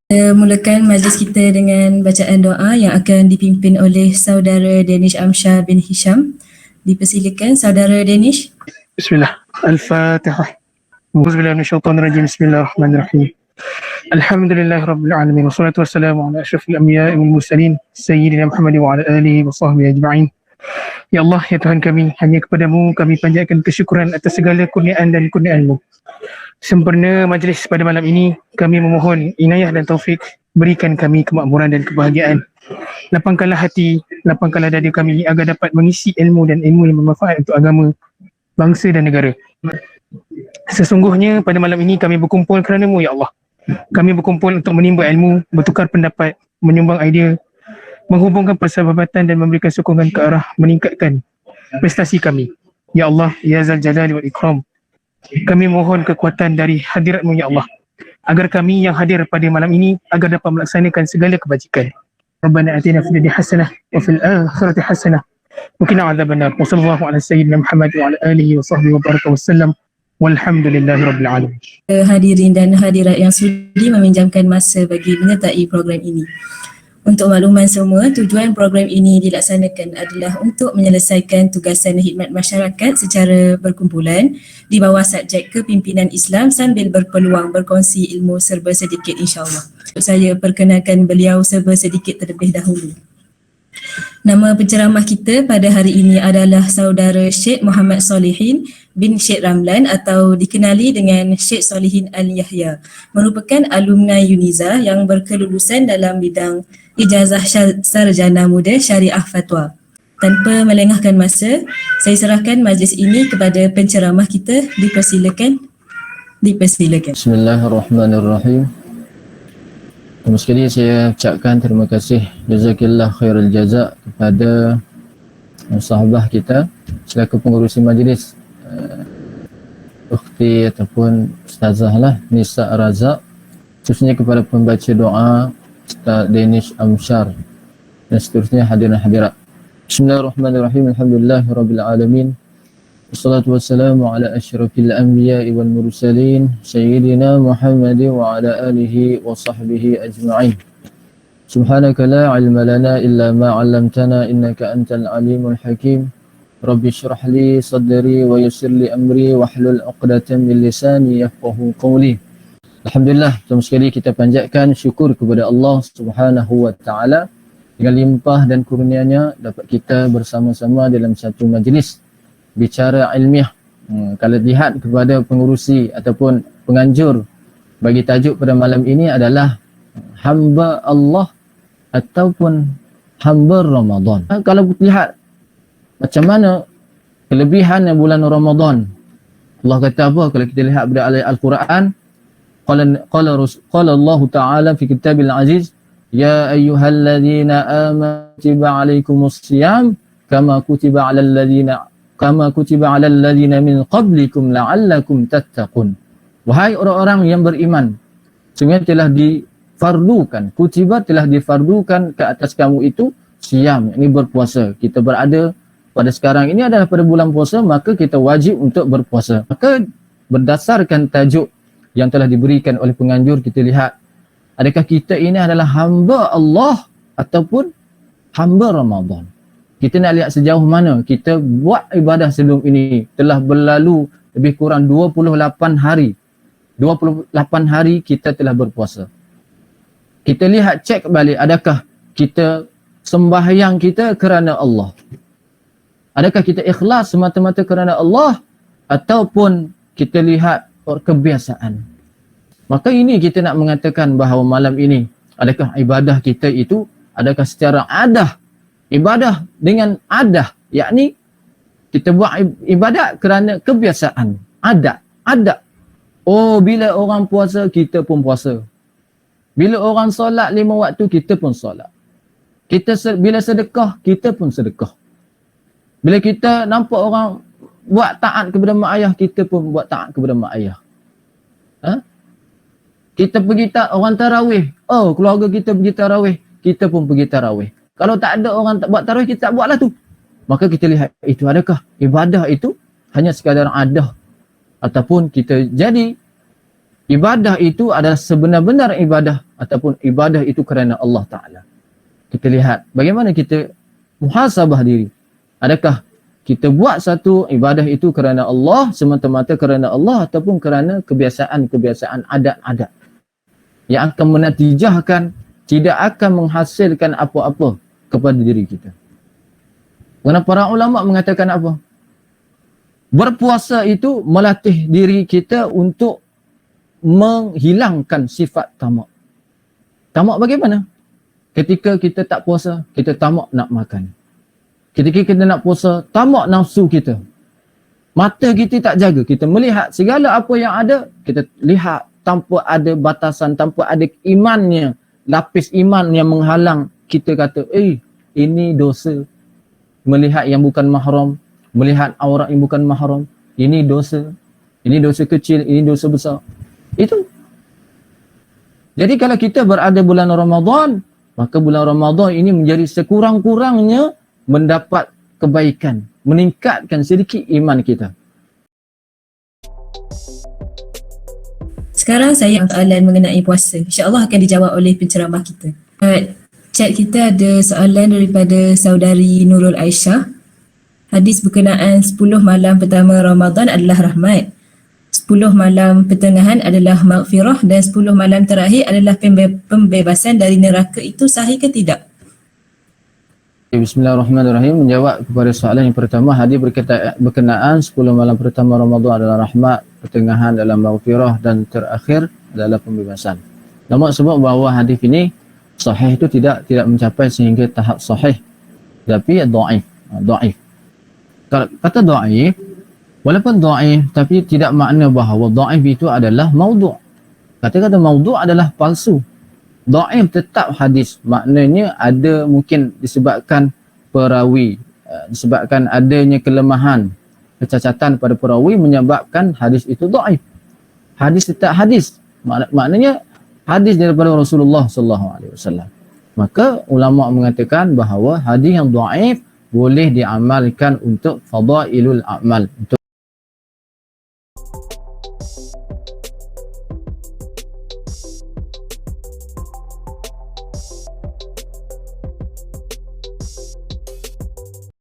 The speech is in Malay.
Mulakan majlis kita dengan bacaan doa yang akan dipimpin oleh saudara Danish Amsyar bin Hisham. Dipersilakan saudara Danish. Bismillah. Al-Fatihah. Auzubillahi minasyaitonirrajim. Bismillahirrahmanirrahim. Alhamdulillahi rabbil alamin. Wassalatu wassalamu ala asyrafil anbiya'i wal mursalin sayyidina Muhammad wa ala alihi wa sahbihi ajma'in. Ya Allah, ya Tuhan kami, hanya kepadamu kami panjatkan kesyukuran atas segala kurniaan dan kurniaan-Mu. Sempurna majlis pada malam ini, kami memohon inayah dan taufik, berikan kami kemakmuran dan kebahagiaan. Lapangkanlah hati, lapangkanlah dada kami agar dapat mengisi ilmu dan ilmu yang bermanfaat untuk agama, bangsa dan negara. Sesungguhnya pada malam ini kami berkumpul kerana-Mu, ya Allah. Kami berkumpul untuk menimba ilmu, bertukar pendapat, menyumbang idea, menghubungkan persahabatan dan memberikan sokongan ke arah meningkatkan prestasi kami. Ya Allah, ya Zal Jalali wal Ikram. Kami mohon kekuatan dari hadirat-Mu, ya Allah, agar kami yang hadir pada malam ini agar dapat melaksanakan segala kebajikan. Rabbana atina fid dunya hasanah wa fil akhirati hasanah wa qina adzabannar. Wa sallallahu ala sayyidina Muhammad wa ala alihi wa sahbihi wa baraka wasallam. Walhamdulillahi rabbil alamin. Hadirin dan hadirat yang sudi meminjamkan masa bagi menyertai program ini. Untuk makluman semua, tujuan program ini dilaksanakan adalah untuk menyelesaikan tugasan khidmat masyarakat secara berkumpulan di bawah subjek kepimpinan Islam sambil berpeluang berkongsi ilmu serba sedikit insyaAllah. Saya perkenalkan beliau serba sedikit terlebih dahulu. Nama penceramah kita pada hari ini adalah saudara Syekh Muhammad Solihin bin Syekh Ramlan atau dikenali dengan Syekh Solihin Al-Yahya, merupakan alumni Uniza yang berkelulusan dalam bidang ijazah sarjana muda syariah fatwa. Tanpa melengahkan masa, saya serahkan majlis ini kepada penceramah kita. Dipersilakan. Bismillahirrahmanirrahim. Pertama sekali saya ucapkan terima kasih jazakillah khairul jaza kepada sahabat kita selaku pengurusi majlis, ukhti ataupun ustazah lah, Nisa Razak, khususnya kepada pembaca doa Ustaz Danish Amsyar dan seterusnya hadirin hadirat. Bismillahirrahmanirrahim. Alhamdulillahirabbil alamin. Wassalatu wassalamu ala asyrafil anbiya'i wal mursalin sayyidina Muhammad wa ala alihi wa sahbihi ajma'in. Subhanaka la ilma lana illa ma 'allamtana innaka antal alimul hakim. Rabbi shrah li sadri wa yassir li amri wahlul 'uqdatam min lisani yafqahu qawli. Alhamdulillah, pertama sekali kita panjatkan syukur kepada Allah Subhanahu wa taala dengan limpah dan kurnianya dapat kita bersama-sama dalam satu majlis bicara ilmiah. Kalau lihat kepada pengurusi ataupun penganjur bagi tajuk pada malam ini adalah hamba Allah ataupun hamba Ramadan. Kalau lihat macam mana kelebihan bulan Ramadan, Allah kata apa kalau kita lihat pada ayat Al-Quran, qala Allah Ta'ala fi kitabil aziz, ya ayyuhalladzina amanu kutiba alaikumus siyam kama kutiba alal ladzina min qablikum la'allakum tattaqun. Wahai orang-orang yang beriman, sungguh telah difardukan, kutiba telah difardukan ke atas kamu itu siam, ini berpuasa. Kita berada pada sekarang ini adalah pada bulan puasa, maka kita wajib untuk berpuasa. Maka berdasarkan tajuk yang telah diberikan oleh penganjur, kita lihat adakah kita ini adalah hamba Allah ataupun hamba Ramadan. Kita nak lihat sejauh mana kita buat ibadah sebelum ini. Telah berlalu lebih kurang 28 hari. 28 hari kita telah berpuasa. Kita lihat, cek balik, adakah kita sembahyang kita kerana Allah? Adakah kita ikhlas semata-mata kerana Allah? Ataupun kita lihat kebiasaan? Maka ini kita nak mengatakan bahawa malam ini, adakah ibadah kita itu, adakah secara adah, ibadah dengan adah, yakni kita buat ibadat kerana kebiasaan, adat. Oh, bila orang puasa, kita pun puasa. Bila orang solat 5 waktu, kita pun solat. Bila sedekah, kita pun sedekah. Bila kita nampak orang buat taat kepada mak ayah, kita pun buat taat kepada mak ayah. Kita pergi orang tarawih, oh keluarga kita pergi tarawih, kita pun pergi tarawih. Kalau tak ada orang tak buat tarawih, kita tak buatlah tu. Maka kita lihat itu, adakah ibadah itu hanya sekadar adah ataupun kita jadi ibadah itu adalah sebenar-benar ibadah ataupun ibadah itu kerana Allah Ta'ala. Kita lihat bagaimana kita muhasabah diri. Adakah kita buat satu ibadah itu kerana Allah, semata-mata kerana Allah, ataupun kerana kebiasaan-kebiasaan adat-adat yang akan menatijahkan, tidak akan menghasilkan apa-apa kepada diri kita. Kerana para ulama mengatakan apa? Berpuasa itu melatih diri kita untuk menghilangkan sifat tamak. Tamak bagaimana? Ketika kita tak puasa, kita tamak nak makan. Ketika kita nak puasa, tamak nafsu kita. Mata kita tak jaga. Kita melihat segala apa yang ada, kita lihat tanpa ada batasan, tanpa ada imannya, lapis iman yang menghalang. Kita kata, ini dosa. Melihat yang bukan mahram, melihat aurat yang bukan mahram, ini dosa. Ini dosa kecil, ini dosa besar. Itu. Jadi kalau kita berada bulan Ramadan, maka bulan Ramadan ini menjadi sekurang-kurangnya mendapat kebaikan, meningkatkan sedikit iman kita. Sekarang saya soalan mengenai puasa. InsyaAllah akan dijawab oleh penceramah kita. Chat kita ada soalan daripada saudari Nurul Aisyah. Hadis berkenaan 10 malam pertama Ramadan adalah rahmat. 10 malam pertengahan adalah maghfirah dan 10 malam terakhir adalah pembebasan dari neraka. Itu sahih ke tidak? Bismillahirrahmanirrahim. Menjawab kepada soalan yang pertama, hadis berkenaan 10 malam pertama Ramadan adalah rahmat, pertengahan adalah maghfirah dan terakhir adalah pembebasan. Namun sebab bahawa hadis ini sahih itu tidak mencapai sehingga tahap sahih, tapi dhaif. Kata dhaif, walaupun dhaif tapi tidak makna bahawa dhaif itu adalah maudhu'. Kata-kata maudhu' adalah palsu. Dhaif tetap hadis, maknanya ada mungkin disebabkan perawi, disebabkan adanya kelemahan, kecacatan pada perawi menyebabkan hadis itu dhaif. Hadis tetap hadis, maknanya hadis daripada Rasulullah SAW. Maka ulama mengatakan bahawa hadis yang dhaif boleh diamalkan untuk fadailul a'mal, untuk